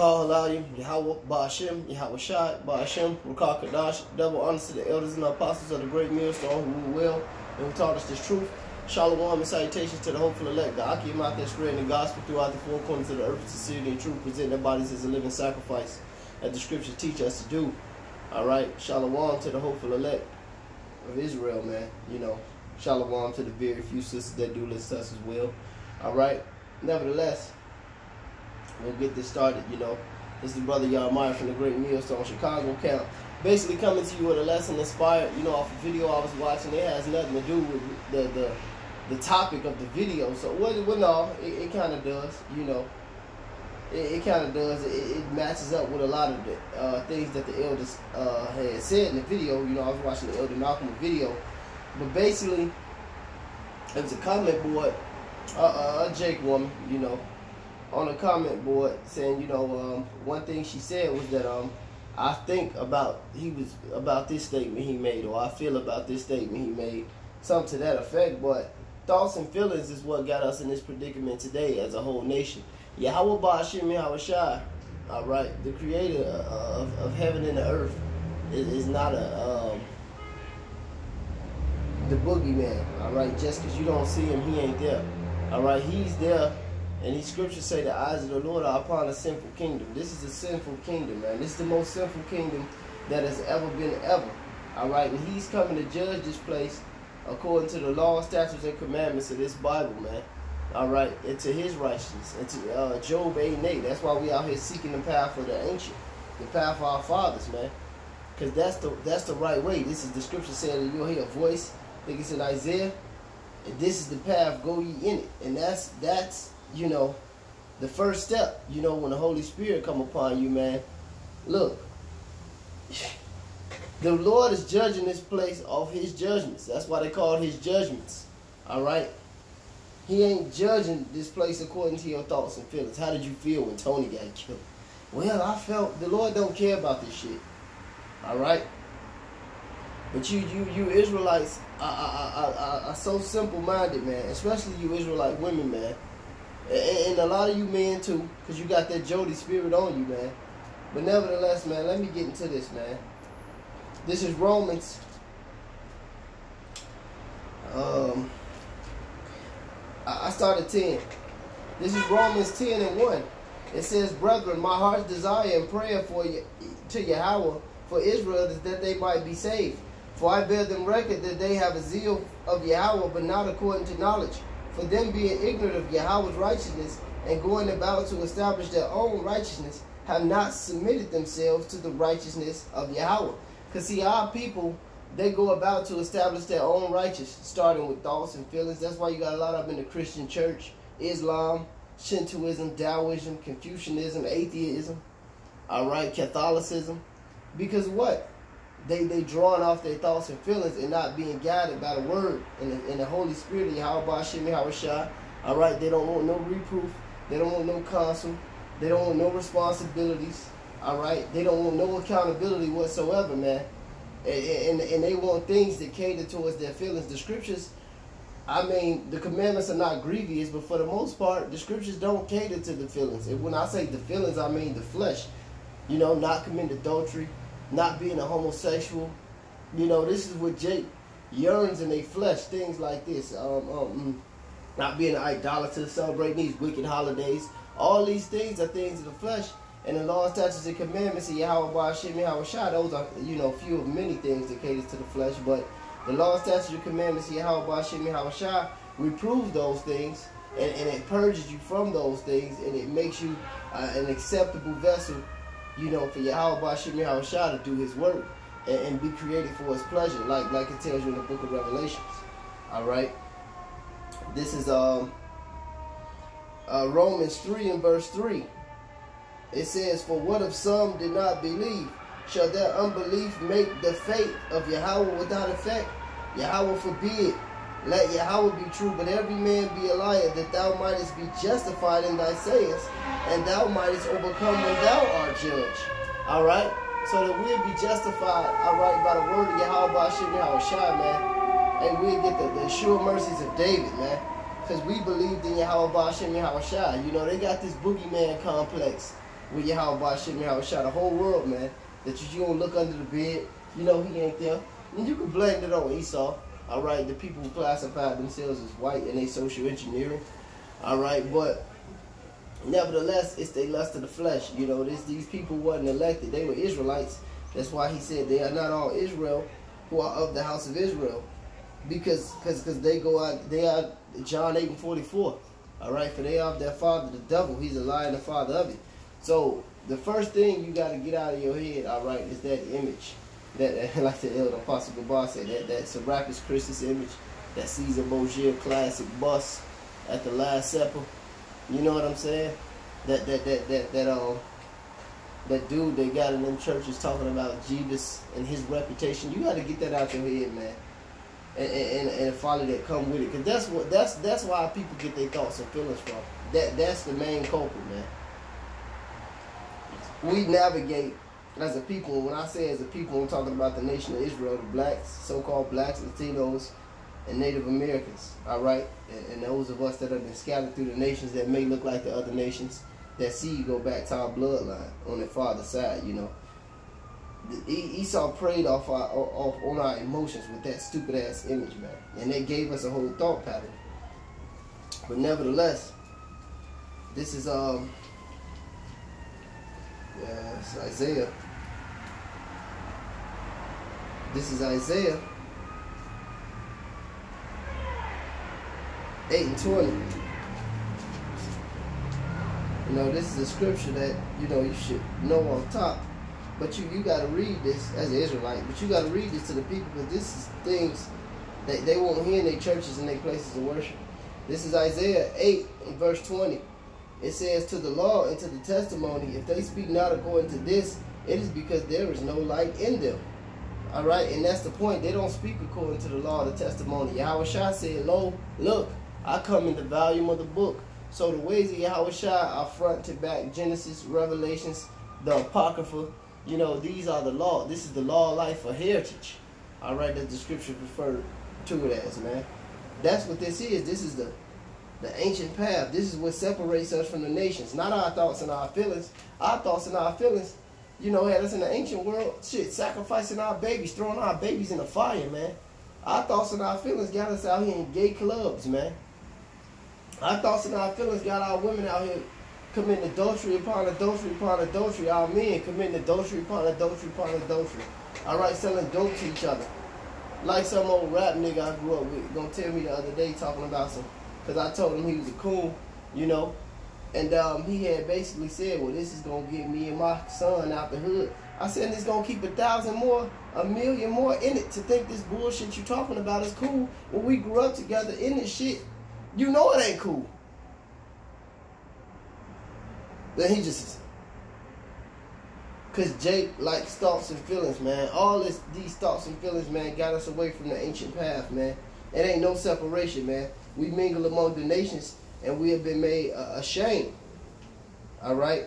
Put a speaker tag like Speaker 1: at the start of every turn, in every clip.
Speaker 1: Rakal Halayim, Yahweh, Ba'ashem, Yahweh Shai, Ba'ashem, Rakal Kadash, double honor to the elders and apostles of the great millstone who rule well and who taught us this truth. Shalom and salutations to the hopeful elect, the Akimat that spreading the gospel throughout the four corners of the earth, sincerity and truth, present their bodies as a living sacrifice, as the scriptures teach us to do. Alright, Shalom to the hopeful elect of Israel, man. You know, Shalom to the very few sisters that do listen to us as well. Alright, nevertheless, we'll get this started, you know. This is the brother Yarmaya from the Great Millstone, Chicago Camp. Basically coming to you with a lesson inspired, you know, off a video I was watching. It has nothing to do with the topic of the video. So, well no, it kind of does, you know. It kind of does. It matches up with a lot of the things that the elders had said in the video. You know, I was watching the Elder Malcolm video. But basically, it was a comment board, a Jake woman, you know, on a comment board saying, you know, one thing she said was that I think about this statement he made, or I feel about this statement he made, something to that effect. But thoughts and feelings is what got us in this predicament today as a whole nation. Yahweh Ba'ashem Yahweh Shai, all right, the creator of heaven and the earth is not the boogeyman, all right. Just because you don't see him, he ain't there, all right. He's there. And these scriptures say the eyes of the Lord are upon a sinful kingdom. This is a sinful kingdom, man. This is the most sinful kingdom that has ever been ever. All right, and he's coming to judge this place according to the law, statutes, and commandments of this Bible, man. All right, and to his righteousness, and to Job 8 and 8. That's why we out here seeking the path of the ancient, the path of our fathers, man. Because that's the right way. This is the scripture saying that you'll hear a voice. I think it's in Isaiah. And this is the path, go ye in it. And that's you know, the first step, you know, when the Holy Spirit come upon you, man. Look, the Lord is judging this place off his judgments. That's why they call his judgments. All right? He ain't judging this place according to your thoughts and feelings. How did you feel when Tony got killed? Well, I felt the Lord don't care about this shit. All right? But you Israelites are so simple-minded, man. Especially you Israelite women, man. And a lot of you men too, because you got that Jody spirit on you, man. But nevertheless, man, let me get into this, man. This is Romans. I started 10. This is Romans 10 and 1. It says, brethren, my heart's desire and prayer for you, to Yahweh, for Israel, is that they might be saved. For I bear them record that they have a zeal of Yahweh, but not according to knowledge. For them being ignorant of Yahweh's righteousness and going about to establish their own righteousness, have not submitted themselves to the righteousness of Yahweh. Because see, our people, they go about to establish their own righteousness, starting with thoughts and feelings. That's why you got a lot of them in the Christian church, Islam, Shintoism, Taoism, Confucianism, atheism, all right, Catholicism. Because what? They drawing off their thoughts and feelings and not being guided by the word and the Holy Spirit of Yahweh Ba'ashem Yahweh Shai. All right, they don't want no reproof. They don't want no counsel. They don't want no responsibilities. All right, they don't want no accountability whatsoever, man. And they want things that cater towards their feelings. The scriptures, I mean, the commandments are not grievous, but for the most part, the scriptures don't cater to the feelings. And when I say the feelings, I mean the flesh. You know, not committing adultery, not being a homosexual. You know, this is what Jake yearns in their flesh, things like this. Not being an idolater, celebrating these wicked holidays. All these things are things of the flesh. And the law, statutes, and commandments of Yahweh Ba'ashem Yahweh Shai, those are, you know, few of many things that cater to the flesh. But the law, statutes, and commandments of Yahweh Ba'ashem Yahweh Shai reprove those things. And it purges you from those things. And it makes you an acceptable vessel, you know, for Yahweh Ba'ashem Yahweh Shai to do his work and be created for his pleasure, like it tells you in the book of Revelations. All right. This is Romans 3 and verse 3. It says, for what if some did not believe? Shall their unbelief make the faith of Yahweh without effect? Yahweh forbid. Let Yahweh be true, but every man be a liar, that thou mightest be justified in thy sayings, and thou mightest overcome when thou art judged. All right? So that we'll be justified, all right, by the word of Yahweh Ba'ashem Yahweh Shai, man. And we'll get the sure mercies of David, man. Because we believed in Yahweh Ba'ashem Yahweh Shai. You know, they got this boogeyman complex. with Yahweh Shem Yahweh Shah, the whole world, man, that you don't look under the bed, you know he ain't there. And you can blame it on Esau, all right, the people who classified themselves as white and they social engineering, all right, but nevertheless, it's the lust of the flesh. You know, these people wasn't elected. They were Israelites. That's why he said they are not all Israel who are of the house of Israel. Because they go out, they are John 8:44. All right, for they are of their father, the devil. He's a liar and the father of it. So the first thing you got to get out of your head, all right, is that image. That like the elder Apostle Gabar said, that Serapis Christus image, that Caesar Borgia classic bust at the Last Supper. You know what I'm saying? That dude they got in them churches talking about Jesus and his reputation. You got to get that out your head, man, and follow that, come with it, because that's why people get their thoughts and feelings from. That's the main culprit, man. We navigate as a people. When I say as a people, I'm talking about the nation of Israel, the blacks, so-called blacks, Latinos, and Native Americans, all right, and those of us that have been scattered through the nations that may look like the other nations, that seed go back to our bloodline on the father's side, you know. Esau preyed off on our emotions with that stupid ass image, man, and they gave us a whole thought pattern. But nevertheless, this is it's Isaiah. This is Isaiah 8:20. You know, this is a scripture that, you know, you should know off top. But you got to read this as an Israelite. But you got to read this to the people, because this is things that they won't hear in their churches and their places of worship. This is Isaiah 8:20. It says, to the law and to the testimony, if they speak not according to this, it is because there is no light in them. All right, and that's the point. They don't speak according to the law or the testimony. Yahweh Shah said, lo, look, I come in the volume of the book. So the ways of Yahweh Shah are front to back, Genesis, Revelations, the Apocrypha. You know, these are the law. This is the law of life for heritage. All right, that the scripture referred to it as, man. That's what this is. This is the ancient path. This is what separates us from the nations. Not our thoughts and our feelings. Our thoughts and our feelings, you know, had us in the ancient world, shit, sacrificing our babies, throwing our babies in the fire, man. Our thoughts and our feelings got us out here in gay clubs, man. Our thoughts and our feelings got our women out here committing adultery upon adultery upon adultery. Our men committing adultery upon adultery upon adultery. All right, selling dope to each other. Like some old rap nigga I grew up with gonna tell me the other day, talking about some, because I told him he was a coon, you know, and he had basically said, well, this is gonna get me and my son out the hood. I said, it's gonna keep 1,000 more, 1 million more in it to think this bullshit you talking about is cool. When we grew up together in this shit, you know it ain't cool. Then he just, because Jake likes thoughts and feelings, man. All these thoughts and feelings, man, got us away from the ancient path, man. It ain't no separation, man. We mingle among the nations, and we have been made ashamed. All right?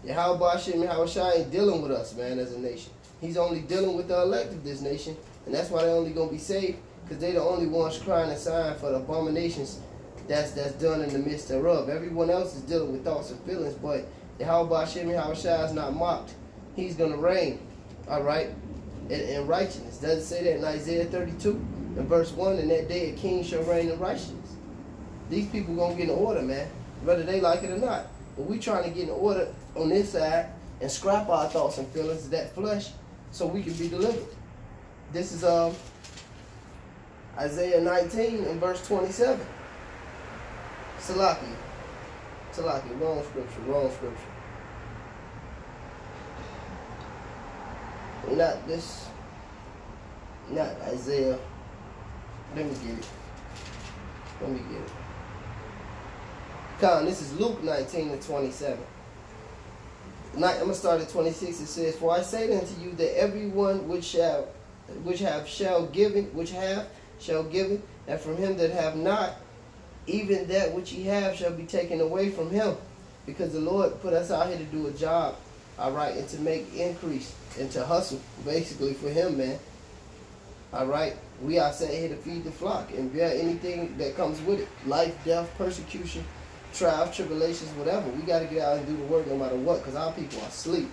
Speaker 1: Yahweh Hashem, Yahweh Shai ain't dealing with us, man, as a nation. He's only dealing with the elect of this nation, and that's why they're only going to be saved, because they're the only ones crying and sighing for the abominations that's done in the midst thereof. Everyone else is dealing with thoughts and feelings, but Yahweh Hashem, Yahweh Shai is not mocked. He's going to reign, all right, in righteousness. Doesn't say that in Isaiah 32, in verse 1, in that day a king shall reign in righteousness. These people going to get in order, man, whether they like it or not. But we trying to get in order on this side and scrap our thoughts and feelings of that flesh so we can be delivered. This is Isaiah 19 and verse 27. Salaki, wrong scripture. Not Isaiah. Let me get it. Come on, this is Luke 19 and 27. I'm going to start at 26. It says, for I say unto you that everyone which have shall give it, and from him that have not, even that which he have shall be taken away from him. Because the Lord put us out here to do a job, all right, and to make increase and to hustle, basically, for him, man. All right, we are sent here to feed the flock and bear anything that comes with it. Life, death, persecution, trials, tribulations, whatever. We got to get out and do the work no matter what, because our people are asleep.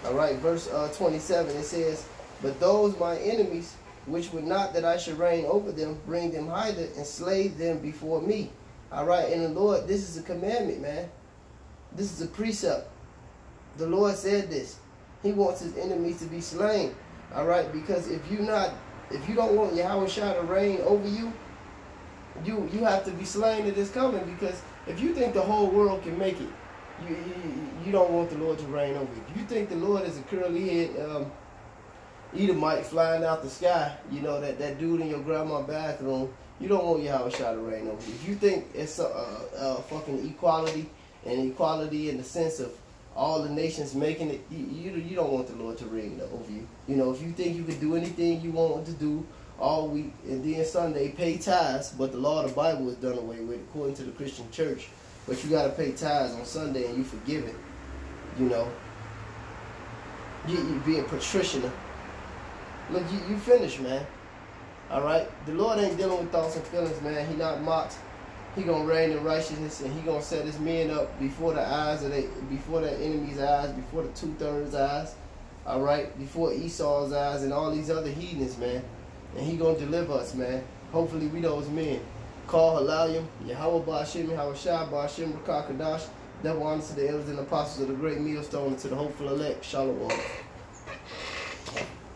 Speaker 1: All right, verse 27, it says, but those my enemies, which would not that I should reign over them, bring them hither and slay them before me. All right, and the Lord, this is a commandment, man. This is a precept. The Lord said this. He wants his enemies to be slain. All right, because if you don't want Yahweh Shai to reign over you, you have to be slain that is coming. Because if you think the whole world can make it, you don't want the Lord to reign over you. If you think the Lord is a curly head Edomite flying out the sky, you know, that dude in your grandma's bathroom, you don't want Yahweh Shai to reign over you. If you think it's fucking equality in the sense of all the nations making it, you don't want the Lord to reign over you. You know, if you think you can do anything you want to do all week and then Sunday pay tithes, but the law of the Bible is done away with according to the Christian church. But you got to pay tithes on Sunday and you forgive it. You know, you being patrician. Look, you finished, man. All right? The Lord ain't dealing with thoughts and feelings, man. He not mocked. He going to reign in righteousness, and he going to set his men up before the eyes of before their enemies' eyes, before the 2/3 eyes. All right? Before Esau's eyes and all these other heathens, man. And he going to deliver us, man. Hopefully we those men. Call Halalium, Yahweh Ba'ashem, Yahweh Shai Ba'ashem, Rakakadash. Double honor to the elders and apostles of the great millstone and to the hopeful elect. Shalom.